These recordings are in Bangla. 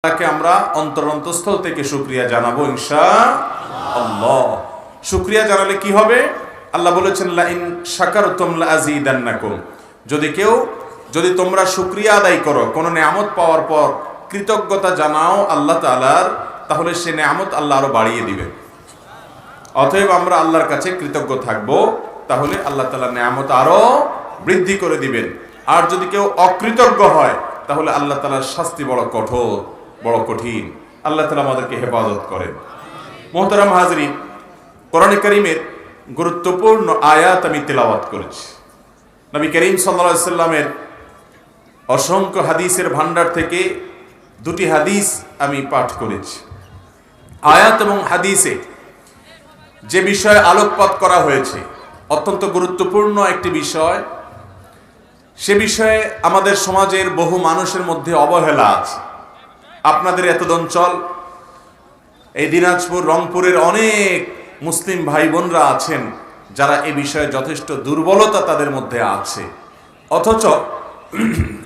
তাকে আমরা অন্তরস্থল থেকে শুকরিয়া জানাবো ইনশাআল্লাহ। শুকরিয়া জানালে কি হবে? আল্লাহ বলেছেন লা ইন শাকারতুম লা আযীদান্নাকুম, যদি তোমরা শুকরিয়া আদায় করো, কোন নিয়ামত পাওয়ার পর কৃতজ্ঞতা জানাও আল্লাহ তাআলার, তাহলে সে নিয়ামত আল্লাহ আরো বাড়িয়ে দিবে। অতএব আমরা আল্লাহর কাছে কৃতজ্ঞ থাকবো, তাহলে আল্লাহ তাআলা নিয়ামত আরো বৃদ্ধি করে দিবেন। আর যদি কেউ অকৃতজ্ঞ হয়, তাহলে আল্লাহ তাআলার শাস্তি বড় কঠোর, বড় কঠিন। আল্লাহ তাআলা আমাদেরকে হেফাজত করেন। মুহতারাম হাজরিন, কোরআনে কারীমের গুরুত্বপূর্ণ আয়াত আমি তেলাওয়াত করেছি। নবী করিম সাল্লাল্লাহু আলাইহি সাল্লামের অসংখ্য হাদিসের ভান্ডার থেকে দুটি হাদিস আমি পাঠ করেছি। আয়াত এবং হাদিসে যে বিষয়ে আলোকপাত করা হয়েছে অত্যন্ত গুরুত্বপূর্ণ একটি বিষয়। সে বিষয়ে আমাদের সমাজের বহু মানুষের মধ্যে অবহেলা আছে। আপনাদের এত অঞ্চল, এই দিনাজপুর, রংপুরের অনেক মুসলিম ভাই বোনরা আছেন যারা এ বিষয়ে যথেষ্ট দুর্বলতা তাদের মধ্যে আছে, অথচ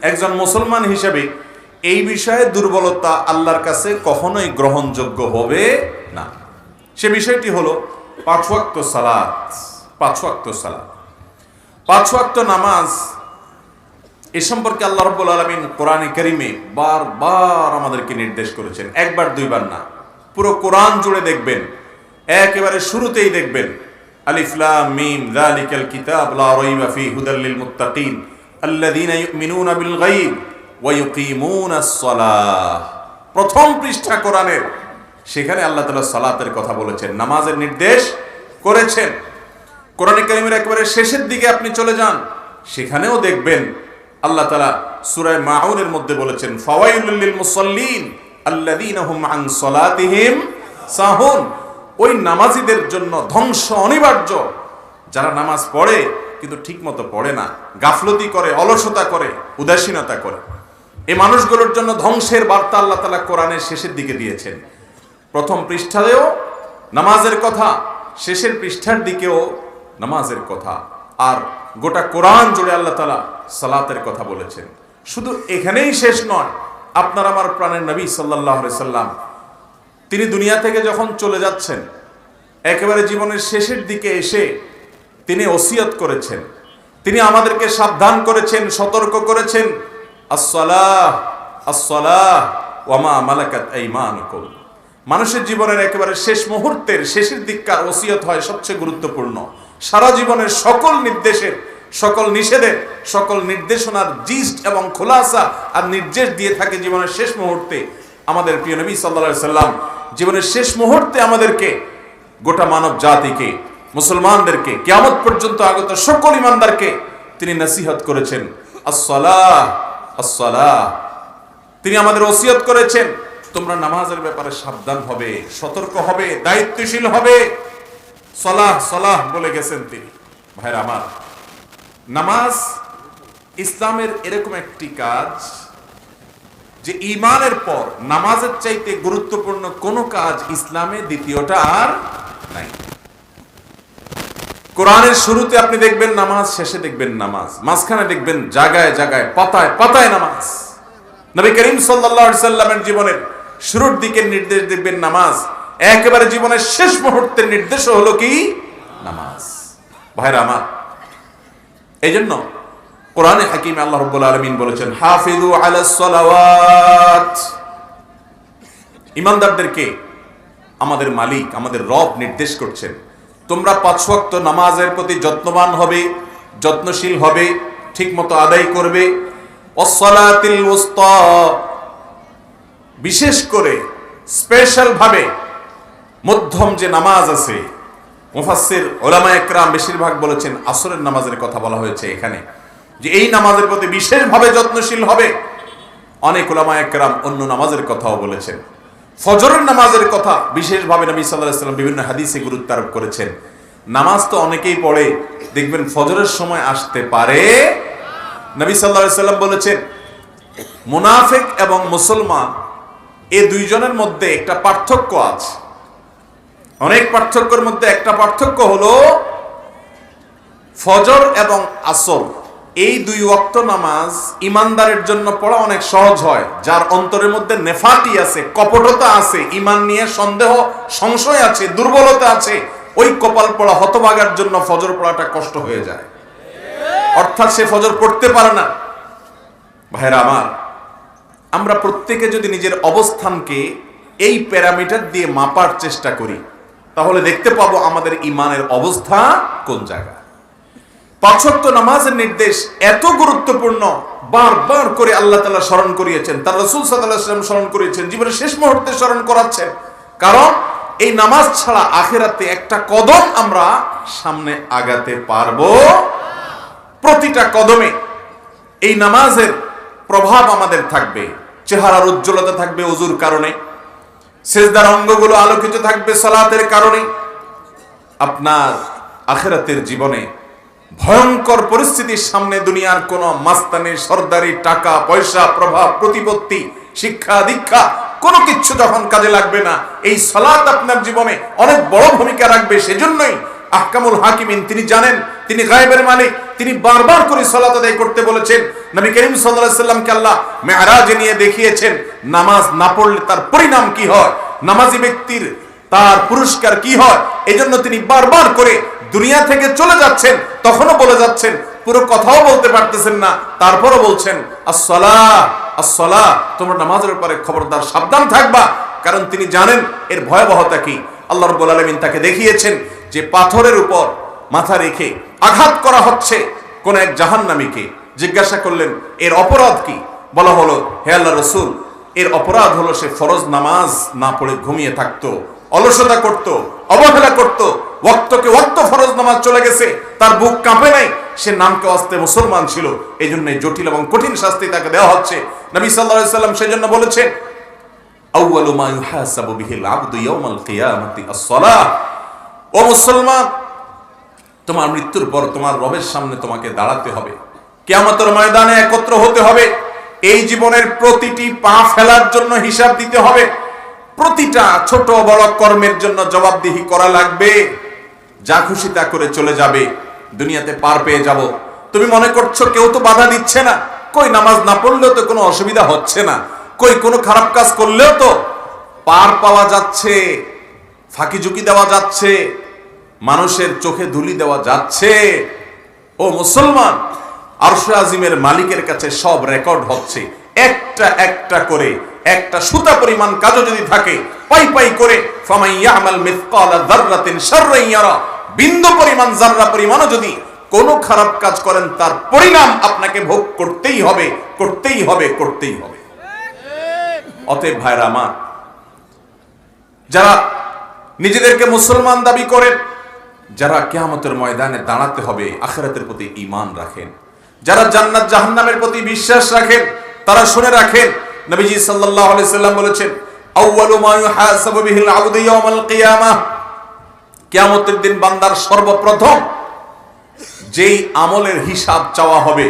একজন মুসলমান হিসেবে এই বিষয়ে দুর্বলতা আল্লাহর কাছে কখনোই গ্রহণযোগ্য হবে না। সে বিষয়টি হলো 5 ওয়াক্ত সালাত। 5 ওয়াক্ত সালাত, 5 ওয়াক্ত নামাজ। এ সম্পর্কে আল্লাহ রাব্বুল আলামিন কোরআনে কারীমে বারবার আমাদেরকে নির্দেশ করেছেন, একবার দুইবার না, পুরো কোরআন জুড়ে দেখবেন, একেবারে শুরুতেই দেখবেন আলিফ লাম মিম যালিকাল কিতাব লা রাইবা ফীহি হুদাল লিল মুত্তাকিন আল্লাযীনা ইউমিনুনা বিল গায়ব ওয়া ইউকিমুনাস সালাহ। প্রথম পৃষ্ঠা কোরআনের, সেখানে আল্লাহ তাআলা সালাতের কথা বলেছেন, নামাজের নির্দেশ করেছেন। কোরআনে কারীমের একেবারে শেষের দিকে আপনি চলে যান, সেখানেও দেখবেন আল্লাহ তাআলা সূরা মাউনের মধ্যে বলেছেন ফাওয়াইলুল লিল মুসাল্লিন আল্লাযীনা হুম আন সালাতিহিম সাহুন। ওই নামাজীদের জন্য ধ্বংস অনিবার্য, যারা নামাজ পড়ে কিন্তু ঠিকমতো পড়ে না, গাফলতি করে, অলসতা করে, উদাসীনতা করে। এই মানুষগুলোর জন্য ধ্বংসের বার্তা আল্লাহ তাআলা কোরআনের শেষের দিকে দিয়েছেন। প্রথম পৃষ্ঠাতেও নামাজের কথা, শেষের পৃষ্ঠার দিকেও নামাজের কথা, আর গোটা কোরআন জুড়ে আল্লাহ তাআলা সালাতের কথা বলেছেন। শুধু এখানেই শেষ নয়, আপনার আমার প্রাণের নবী সাল্লাল্লাহু আলাইহি সাল্লাম তিনি দুনিয়া থেকে যখন চলে যাচ্ছেন, একেবারে জীবনের শেষের দিকে এসে তিনি ওসিয়ত করেছেন, তিনি আমাদেরকে সাবধান করেছেন, সতর্ক করেছেন, আসসালাহ আসসালাহ ওয়া মা মালাকাত আইমানুকুম। মানুষের জীবনের একেবারে শেষ মুহূর্তের শেষের দিককার ওসিয়ত হয় সবচেয়ে গুরুত্বপূর্ণ। সারা জীবনের সকল নির্দেশের, সকল নিষেধের, সকল নির্দেশনার জিস্ট এবং খোলাসা আর নির্দেশ দিয়ে থাকে জীবনের শেষ মুহূর্তে। আমাদের প্রিয় নবী সাল্লাল্লাহু আলাইহি সাল্লাম জীবনের শেষ মুহূর্তে আমাদেরকে, গোটা মানব জাতিকে, মুসলমানদেরকে, কিয়ামত পর্যন্ত আগত সকল ইমানদারকে তিনি নসিহত করেছেন, আসসালাহ আসসালাহ। তিনি আমাদের ওসিয়ত করেছেন, তোমরা নামাজের ব্যাপারে সাবধান হবে, সতর্ক হবে, দায়িত্বশীল হবে। সালাহ সালাহ বলে গেছেন তিনি। ভাইরা আমার, নামাজ ইসলামের এরকম একটি কাজ যে ঈমানের পর নামাজের চাইতে গুরুত্বপূর্ণ কোন কাজ ইসলামে দ্বিতীয়টা আর নাই। কোরআনের শুরুতে আপনি দেখবেন নামাজ, শেষে দেখবেন নামাজ, মাঝখানে দেখবেন জায়গায় জায়গায়, পাতায় পাতায় নামাজ। নবী করিম সাল্লাল্লাহু আলাইহি সাল্লামের জীবনের শুরুর দিকের নির্দেশ দেখবেন নামাজ, একেবারে জীবনের শেষ মুহূর্তের নির্দেশ হলো কি? নামাজ। ভাইরা আমার, এইজন্য কোরআনে হাকিমে আল্লাহ রাব্বুল আলামিন বলেছেন হাফিজু আলাস সালাওয়াত। ঈমানদারদেরকে আমাদের মালিক, আমাদের রব নির্দেশ করছেন, তোমরা 5 ওয়াক্ত নামাজের প্রতি যত্নবান হবে, যত্নশীল হবে, ঠিকমতো আদায় করবে। ওয়াসসালাতিল উসতা, বিশেষ করে স্পেশাল ভাবে মধ্যম যে নামাজ আছে, মুফাসসির উলামায়ে কেরাম বেশিরভাগ বলেছেন আসরের নামাজের কথা বলা হয়েছে এখানে, যে এই নামাজের প্রতি বিশেষভাবে যত্নশীল হবে। অনেক উলামায়ে কেরাম অন্য নামাজের কথাও বলেছেন। ফজরের নামাজের কথা বিশেষভাবে নবী সাল্লাল্লাহু আলাইহি সাল্লাম বিভিন্ন হাদিসে গুরুত্ব আরোপ করেছেন। নামাজ তো অনেকেই পড়ে, দেখবেন ফজরের সময় আসতে পারে। নবী সাল্লাল্লাহু আলাইহি সাল্লাম বলেছেন মুনাফিক এবং মুসলমান এই দুইজনের মধ্যে একটা পার্থক্য আছে। অনেক পার্থক্যের মধ্যে একটা পার্থক্য হলো ফজর এবং আসর এই 2 ওয়াক্ত নামাজ ইমানদারের জন্য পড়া অনেক সহজ হয়। যার অন্তরের মধ্যে নেফাকি আছে, কপটতা আছে, ইমান নিয়ে সন্দেহ সংশয় আছে, দুর্বলতা আছে, ওই কপাল পড়া হতভাগার জন্য ফজর পড়াটা কষ্ট হয়ে যায়, অর্থাৎ সে ফজর পড়তে পারে না। ভাইরা আমার, আমরা প্রত্যেকে যদি নিজের অবস্থানকে এই প্যারামিটার দিয়ে মাপার চেষ্টা করি, তাহলে দেখতে পাবো আমাদের ইমানের অবস্থা কোন জায়গায়। 5 ওয়াক্ত নামাজের নির্দেশ এত গুরুত্বপূর্ণ, বারবার করে আল্লাহ তাআলা স্মরণ করিয়েছেন, তার রাসূল সাল্লাল্লাহু আলাইহি ওয়াসাল্লাম স্মরণ করিয়েছেন, জীবনের শেষ মুহূর্তে স্মরণ করাচ্ছেন। কারণ এই নামাজ ছাড়া আখিরাতে একটা কদম আমরা সামনে আগাতে পারবো। প্রতিটা কদমে এই নামাজের প্রভাব আমাদের থাকবে। চেহারার উজ্জ্বলতা থাকবে ওযুর কারণে, সিজদার অঙ্গগুলো আলোকিত থাকবে সালাতের কারণে। আপনার আখিরাতের জীবনে ভয়ঙ্কর পরিস্থিতির সামনে দুনিয়ার কোন মাস্তানি, সরদারি, টাকা পয়সা, প্রভাব প্রতিপত্তি, শিক্ষা দীক্ষা কোনো কিছু যখন কাজে লাগবে না, এই সালাত আপনার জীবনে অনেক বড় ভূমিকা রাখবে। সেজন্যই আহকামুল হাকিমিন, তিনি জানেন, তিনি গায়েবের মালিক, তিনি বারবার করে সালাত আদায় করতে বলেছেন। নবী করিম সাল্লাল্লাহু আলাইহি সাল্লামকে আল্লাহ মেরাজে নিয়ে দেখিয়েছেন নামাজ না পড়লে তার পরিণাম কি হয়, নামাজি ব্যক্তির তার পুরস্কার কি হয়। এজন্য তিনি বারবার করে দুনিয়া থেকে চলে যাচ্ছেন, তখনও বলে যাচ্ছেন, পুরো কথাও বলতে পারতেছেন না, তারপরও বলছেন আসসালাহ আসসালাহ, তোমরা নামাজের ব্যাপারে খবরদার সাবধান থাকবা। কারণ তিনি জানেন এর ভয়াবহতা কি। আল্লাহ রাব্বুল আলামিন তাকে দেখিয়েছেন যে পাথরের উপর মাথা রেখে আঘাত করা হচ্ছে কোন এক জাহান্নামীকে। জিজ্ঞাসা করলেন এর অপরাধ কি? বলা হলো, হে আল্লাহর রাসূল, এর অপরাধ হলো সে ফরজ নামাজ না পড়ে ঘুমিয়ে থাকতো, অলসতা করত, অবহেলা করত, ওয়াক্তকে ওয়াক্ত ফরজ নামাজ চলে গেছে, তার বুক কাঁপে নাই, সে নামকে আস্তে মুসলমান ছিল। এই জন্য জটিল এবং কঠিন শাস্তি তাকে দেওয়া হচ্ছে। নবী সাল্লাল্লাহু আলাইহি সাল্লাম সেজন্য বলেছেন, আউয়ালু মা ইউহাসাবু বিহিল আবদু ইয়াউমাল কিয়ামাতি আস-সালাহ। ও মুসলমান, তোমার মৃত্যুর পর তোমার রবের সামনে তোমাকে দাঁড়াতে হবে, কিয়ামতের ময়দানে একত্র হতে হবে। এই জীবনের প্রতিটি পা ফেলার জন্য হিসাব দিতে হবে, প্রতিটা ছোট বড় কর্মের জন্য জবাবদিহি করা লাগবে। যা খুশি তা করে চলে যাবে, দুনিয়াতে পার পেয়ে যাব। তুমি মনে করছো কেউ তো বাধা দিচ্ছে না, কই নামাজ না পড়লেও তো কোনো অসুবিধা হচ্ছে না, কই কোনো খারাপ কাজ করলেও তো পার পাওয়া যাচ্ছে, ফাঁকি ঝুঁকি দেওয়া যাচ্ছে, মানুষের চোখে ধুলি দেওয়া যাচ্ছে। ও মুসলমান, আরশে আজিমের মালিকের কাছে সব রেকর্ড হচ্ছে। একটা একটা করে, একটা সুতা পরিমাণ কাজও যদি থাকে, পাই পাই করে, ফামান ইয়ামাল মিসকালা যাররাতিন শাররান ইয়ারা, বিন্দু পরিমাণ, জাররা পরিমাণও যদি কোনো খারাপ কাজ করেন, তার পরিণাম আপনাকে ভোগ করতেই হবে, করতেই হবে, করতেই হবে। অতএব ভাইরা আমার, যারা নিজেদেরকে মুসলমান দাবি করেন, যারা কিয়ামতের ময়দানে দাঁড়াতে হবে, আখিরাতের প্রতি ঈমান রাখেন, যারা জান্নাত জাহান্নামের প্রতি বিশ্বাস রাখেন, তারা শুনে রাখেন, নবীজি সাল্লাল্লাহু আলাইহি সাল্লাম বলেছেন, আউয়ালু মা ইউহাসাবু বিহিল আবদু ইয়াউমাল কিয়ামাহ, কিয়ামতের দিন বান্দার সর্বপ্রথম যেই আমলের হিসাব চাওয়া হবে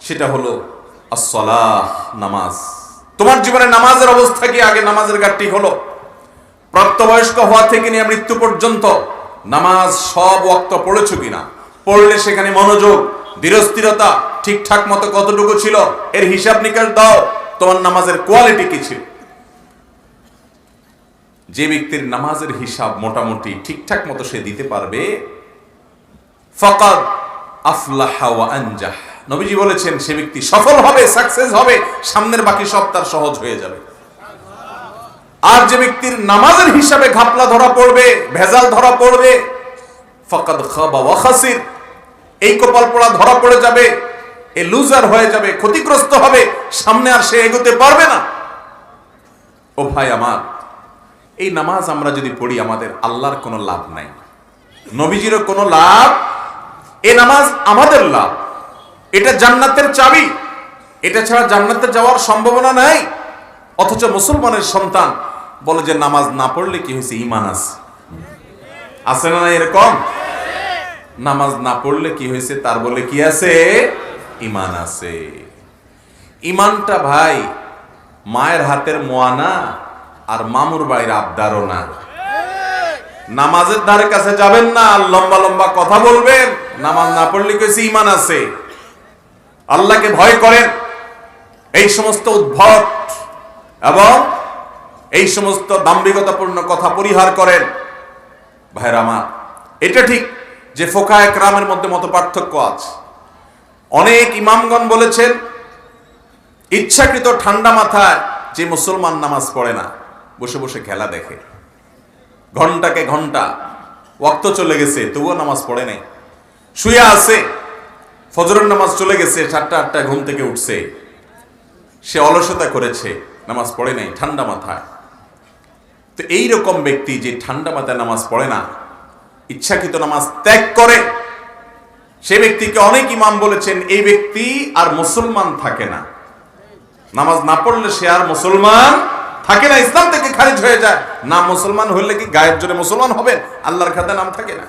সেটা হলো as-সালাহ, নামাজ। তোমার জীবনে নামাজের অবস্থা কি? আগে নামাজের ঘাটতি হলো। প্রাপ্তবয়স্ক হওয়া থেকে নিয়ে মৃত্যু পর্যন্ত নামাজ সব ওয়াক্ত পড়েছো কিনা, পড়লে সেখানে মনোযোগ, ধীরস্থিরতা ঠিকঠাক মতো কতটুকু ছিল, এর হিসাব নিকাশ দাও। তোমার নামাজের কোয়ালিটি কি ছিল? যে ব্যক্তির নামাজের হিসাব মোটামুটি ঠিকঠাক মতো সে দিতে পারবে, ফাকাদ আফলাহা ওয়া আনজাহ, নবীজি বলেছেন সে ব্যক্তি সফল হবে, সাকসেস হবে, সামনের বাকি সব তার সহজ হয়ে যাবে। আর যে ব্যক্তির নামাজের হিসাবে ঘাপলা ধরা পড়বে, ভেজাল ধরা পড়বে, ফাকাদ খাবা ওয়া খাসির, এই কপাল পোড়া ধরা পড়ে যাবে, এ লুজার হয়ে যাবে, ক্ষতিগ্রস্ত হবে, সামনে আর সে এগোতে পারবে না। ও ভাই আমার, এই নামাজ আমরা যদি পড়ি, আমাদের আল্লাহর কোনো লাভ নাই, নবীজিরও কোনো লাভ, এই নামাজ আমাদের লাভ। এটা জান্নাতের চাবি, এটা ছাড়া জান্নাতে যাওয়ার সম্ভাবনা নাই। অথচ মুসলমানের সন্তান বলে যে নামাজ না পড়লে কি হয়েছে, ঈমান আছে। আছে না এরকম? নামাজ না পড়লে কি হয়েছে, তার বলে কি আছে, ঈমান আছে। ঈমানটা ভাই মায়ের হাতের মোয়ানা আর মামুর বাড়ির আবদারও না। নামাজের ধারে কাছে যাবেন না, লম্বা লম্বা কথা বলবেন, নামাজ না পড়লে কইছে ঈমান আছে। আল্লাহকে ভয় করেন, এই সমস্ত উদ্ভট এবং এই সমস্ত দাম্ভিকতাপূর্ণ কথা পরিহার করেন। ভাইরা আমার, এটা ঠিক যে ফোকায়ে কেরামের মধ্যে মত পার্থক্য আছে। অনেক ইমামগণ বলেছেন ইচ্ছাকৃত ঠান্ডা মাথায় যে মুসলমান নামাজ পড়ে না, বসে বসে খেলা দেখে, ঘন্টাকে ঘন্টা ওয়াক্ত চলে গেছে তবুও নামাজ পড়ে নাই, শুয়ে আছে, ফজরের নামাজ চলে গেছে, 7টা-8টায় ঘুম থেকে উঠছে, সে অলসতা করেছে, নামাজ পড়ে নাই ঠান্ডা মাথায়। তো এইরকম ব্যক্তি যে ঠান্ডা মাথায় নামাজ পড়ে না, ইচ্ছাকৃত নামাজ ত্যাগ করে, সে ব্যক্তিকে অনেক ইমাম বলেছেন এই ব্যক্তি আর মুসলমান থাকে না। নামাজ না পড়লে সে আর মুসলমান থাকে না, ইসলাম থেকে খারিজ হয়ে যায়। না মুসলমান হইলে কি গায়ের জোরে মুসলমান হবে? আল্লাহর খাতায় নাম থাকে না।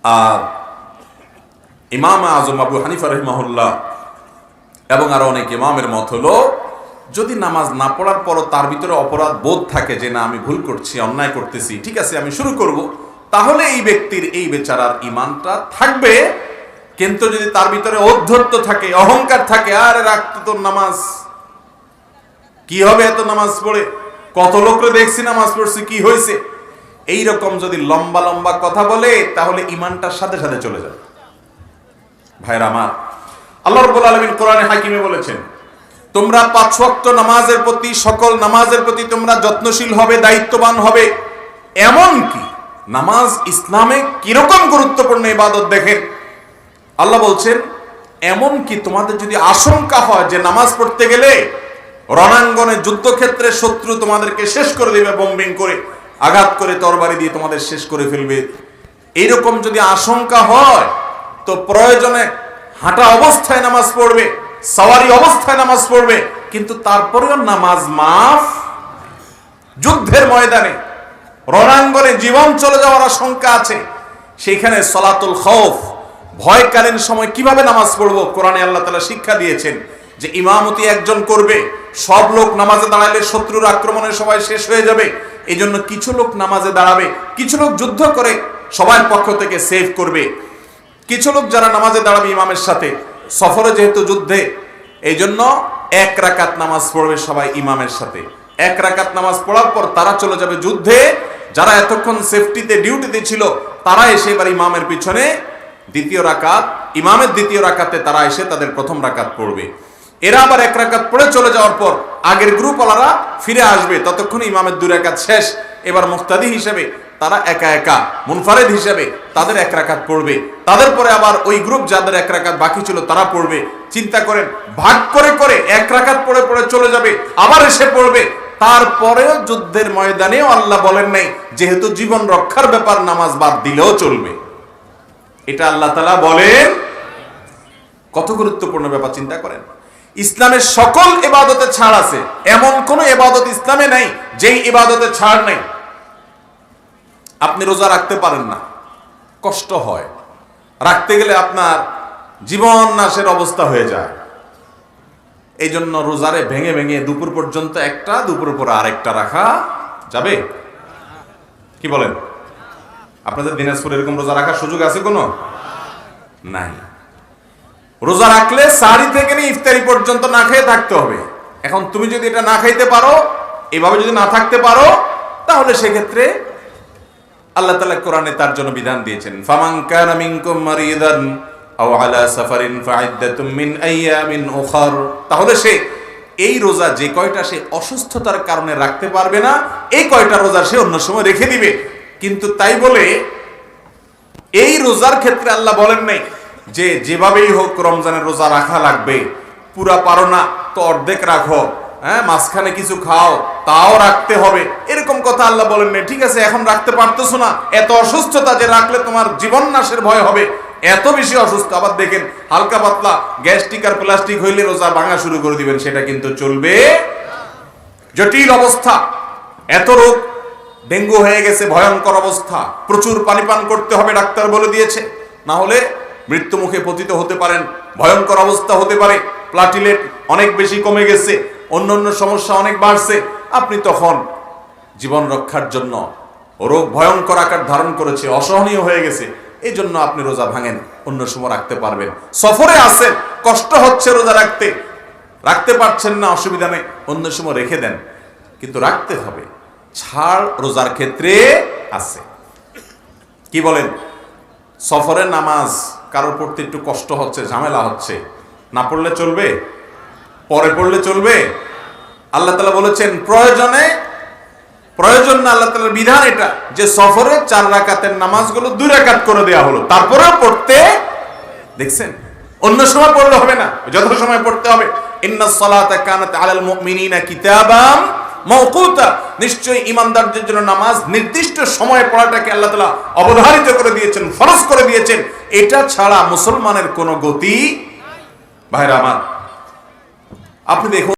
আর ইমাম আজম আবু হানিফা রাহিমাহুল্লাহ এবং আরো অনেক ইমামের মত হলো, যদি নামাজ না পড়ার পরও তার ভিতরে অপরাধ বোধ থাকে যে না আমি ভুল করছি, অন্যায় করতেছি, ঠিক আছে আমি শুরু করব, তাহলে এই ব্যক্তির, এই বেচারার ইমানটা থাকবে। কিন্তু যদি তার ভিতরে ঔদ্ধত্য থাকে, অহংকার থাকে, আরে রাখতো তোর নামাজ, কি হবে এত নামাজ পড়ে, কত লোকরে দেখছি নামাজ পড়ছি, কি হয়েছে, এইরকম যদি লম্বা লম্বা কথা বলে তাহলে ইমানটার সাথে সাথে চলে যাবে। ভাইরা আমার, আল্লাহ রাব্বুল আলামিন কোরআনে হাকিমে বলেছেন তোমরা 5 ওয়াক্ত নামাজের প্রতি, সকল নামাজের প্রতি তোমরা যত্নশীল হবে, দায়িত্ববান হবে। এমন কি নামাজ ইসলামে কিরকম গুরুত্বপূর্ণ ইবাদত দেখেন, আল্লাহ বলছেন এমন কি তোমাদের যদি আশঙ্কা হয় যে নামাজ পড়তে গেলে রণাঙ্গনে যুদ্ধক্ষেত্রে শত্রু তোমাদেরকে শেষ করে দেবে, বোম্বিং করে, আঘাত করে, তরবারি দিয়ে তোমাদের শেষ করে ফেলবে, এইরকম যদি আশঙ্কা হয় তো প্রয়োজনে হাঁটা অবস্থায় নামাজ পড়বে, সওয়ারি অবস্থায় নামাজ পড়বে, কিন্তু তারপরেও নামাজ মাফ। যুদ্ধের ময়দানে রণাঙ্গনে জীবন চলে যাওয়ার আশঙ্কা আছে, সেখানে সলাতুল খৌফ, ভয়কালীন সময় কিভাবে নামাজ পড়বো, কোরআনে আল্লাহ তাআলা শিক্ষা দিয়েছেন যে ইমামতি একজন করবে, সব লোক নামাজে দাঁড়ালে শত্রুর আক্রমণে সবাই শেষ হয়ে যাবে, এই জন্য কিছু লোক নামাজে দাঁড়াবে, কিছু লোক যুদ্ধ করে সবার পক্ষ থেকে সেভ করবে, কিছু লোক যারা নামাজে দাঁড়াবে ইমামের সাথে, সফরে যেহেতু যুদ্ধে, এই জন্য 1 রাকাত নামাজ পড়বে সবাই ইমামের সাথে। 1 রাকাত নামাজ পড়ার পর তারা চলে যাবে যুদ্ধে, যারা এতক্ষণ সেফটিতে ডিউটিতে ছিল তারা এসে এবার ইমামের পিছনে দ্বিতীয় রাকাত, ইমামের দ্বিতীয় রাকাতে তারা এসে তাদের প্রথম রাকাত পড়বে। এরা আবার 1 রাকাত পড়ে চলে যাওয়ার পর আগের গ্রুপওয়ালারা ফিরে আসবে, ততক্ষণ ইমামের 2 রাকাত শেষ। এবার মুক্তাদি হিসেবে তারা একা একা মুনফারিদ হিসেবে তাদের 1 রাকাত পড়বে, তাদের পরে আবার ওই গ্রুপ যাদের 1 রাকাত বাকি ছিল তারা পড়বে। চিন্তা করেন, ভাগ করে করে 1 রাকাত পড়ে পড়ে চলে যাবে, আবার এসে পড়বে। তারপরেও যুদ্ধের ময়দানেও আল্লাহ বলেন নাই যেহেতু জীবন রক্ষার ব্যাপার নামাজ বাদ দিলেও চলবে, এটা আল্লাহ তাআলা বলেন। কত গুরুত্বপূর্ণ ব্যাপার চিন্তা করেন। ইসলামের সকল ইবাদতে ছাড় আছে, এমন কোন ইবাদত ইসলামে নাই যেই ইবাদতে ছাড় নাই। আপনি রোজা রাখতে পারেন না, কষ্ট হয়, রাখতে গেলে আপনার জীবন নাশের অবস্থা হয়ে যায়, এই জন্য রোজারে ভেঙে ভেঙে দুপুর পর্যন্ত একটা, দুপুর পর আরেকটা রাখা যাবে? কি বলেন? আপনাদের দিনাজপুরে এরকম রোজা রাখার সুযোগ আছে কোনো? নাই। রোজা রাখলে সারি থেকে নিয়ে ইফতারি পর্যন্ত না খেয়ে থাকতে হবে। এখন তুমি যদি এটা না খাইতে পারো, এভাবে যদি না থাকতে পারো, তাহলে সেক্ষেত্রে আল্লাহ তাআলা কোরআনে তার জন্য বিধান দিয়েছেন, ফামান কানা মিনকুম মারিদান আও আলা সাফারিন ফাইদ্দাতুম মিন আইয়ামিন উখার। তাহলে সে এই রোজা যে কয়টা সে অসুস্থতার কারণে রাখতে পারবে না, এই কয়টা রোজা সে অন্য সময় রেখে দিবে। কিন্তু তাই বলে এই রোজার ক্ষেত্রে আল্লাহ বলেন নাই যে যেভাবেই হোক রমজানের রোজা রাখা লাগবে, পুরা পারো না তো অর্ধেক রাখো, হ্যাঁ মাঝখানে কিছু খাও তাও রাখতে হবে, এরকম কথা আল্লাহ বলেন নাই। ঠিক আছে, এখন রাখতে পারতেছো না, এত অসুস্থতা যে রাখলে তোমার জীবন নাশের ভয় হবে, এত বেশি অসুস্থ। আবার দেখেন হালকা পাতলা গ্যাস্ট্রিক আর প্লাস্টিক হইলে রোজা ভাঙা শুরু করে দিবেন, সেটা কিন্তু চলবে। জটিল অবস্থা, এত রোগ, ডেঙ্গু হয়ে গেছে, ভয়ঙ্কর অবস্থা, প্রচুর পানি পান করতে হবে, ডাক্তার বলে দিয়েছে, না হলে মৃত্যু মুখে পতিত হতে পারেন, ভয়ঙ্কর অবস্থা হতে পারে, প্লাটিলেট অনেক বেশি কমে গেছে, অন্যান্য সমস্যা অনেক বাড়ছে। আপনি তখন জীবন রক্ষার জন্য, রোগ ভয়ঙ্কর আকার ধারণ করেছে, অসহনীয় হয়ে গেছে, এই জন্য আপনি রোজা ভাঙেন, অন্য সময় রাখতে পারবেন। সফরে আছেন, কষ্ট হচ্ছে রোজা রাখতে পারছেন না, অসুবিধা নেই, অন্য সময় রেখে দেন, কিন্তু রাখতে হবে। ছাড় রোজার ক্ষেত্রে আছে। কি বলেন? সফরের নামাজ কারোর পড়তে একটু কষ্ট হচ্ছে, ঝামেলা হচ্ছে, না পড়লে চলবে? পরে পড়লে চলবে? আল্লাহ তাআলা বলেছেন প্রয়োজন না, আল্লাহ তাআলার বিধান এটা, যে সফরে 4 রাকাতের নামাজগুলো 2 রাকাত করে দেওয়া হলো, তারপরেও পড়তে দেখছেন। অন্য সময় পড়লে হবে না, যত সময় পড়তে হবে। ইন্নাস সালাতা কানাত আলাল মুমিনিনা কিতাবাম মাওকুতা, নিশ্চয়ই ঈমানদারদের জন্য নামাজ নির্দিষ্ট সময়ে পড়াটাকে আল্লাহ তাআলা অবধারিত করে দিয়েছেন, ফরজ করে দিয়েছেন। এটা ছাড়া মুসলমানের কোনো গতি। ভাইরা আমার, আপনি দেখুন